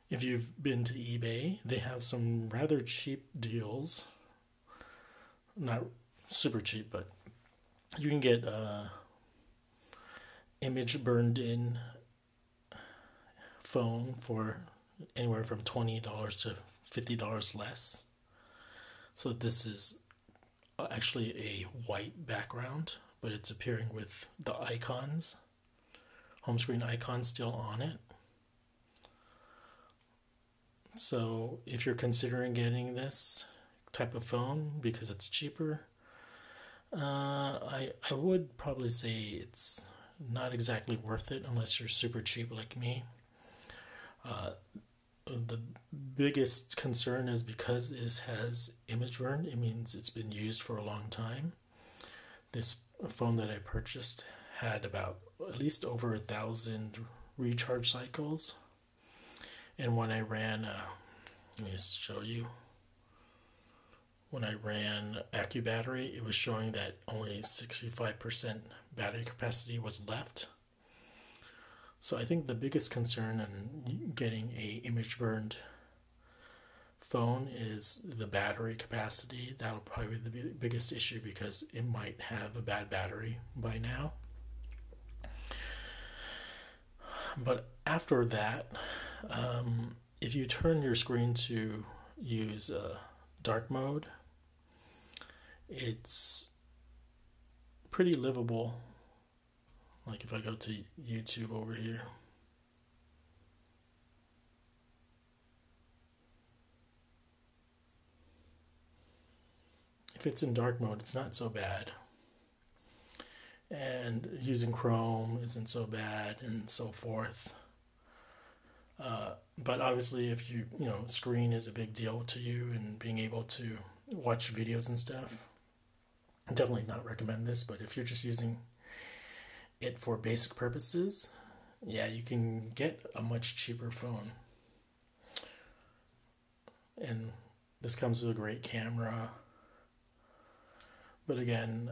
If you've been to eBay, they have some rather cheap deals. Not super cheap, but you can get image burned in phone for anywhere from $20 to $50 less. So this is actually a white background, but it's appearing with the icons, home screen icons still on it. So if you're considering getting this type of phone because it's cheaper, I would probably say it's not exactly worth it unless you're super cheap like me. The biggest concern is because this has image burn, it means it's been used for a long time. This phone that I purchased had about at least over 1,000 recharge cycles. And when I ran, let me show you. When I ran AccuBattery, it was showing that only 65% battery capacity was left. So I think the biggest concern in getting a image burned phone is the battery capacity. That'll probably be the biggest issue because it might have a bad battery by now. But after that, if you turn your screen to use dark mode, it's pretty livable. Like if I go to YouTube over here, if it's in dark mode, it's not so bad. And using Chrome isn't so bad, and so forth. But obviously, if you know, screen is a big deal to you, and being able to watch videos and stuff, I definitely not recommend this. But if you're just using it for basic purposes, yeah, you can get a much cheaper phone. And this comes with a great camera. But again,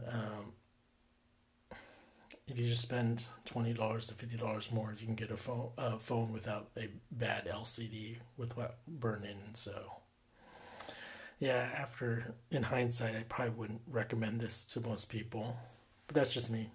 if you just spend $20 to $50 more, you can get a phone without a bad LCD without burn-in. So, yeah, in hindsight, I probably wouldn't recommend this to most people. But that's just me.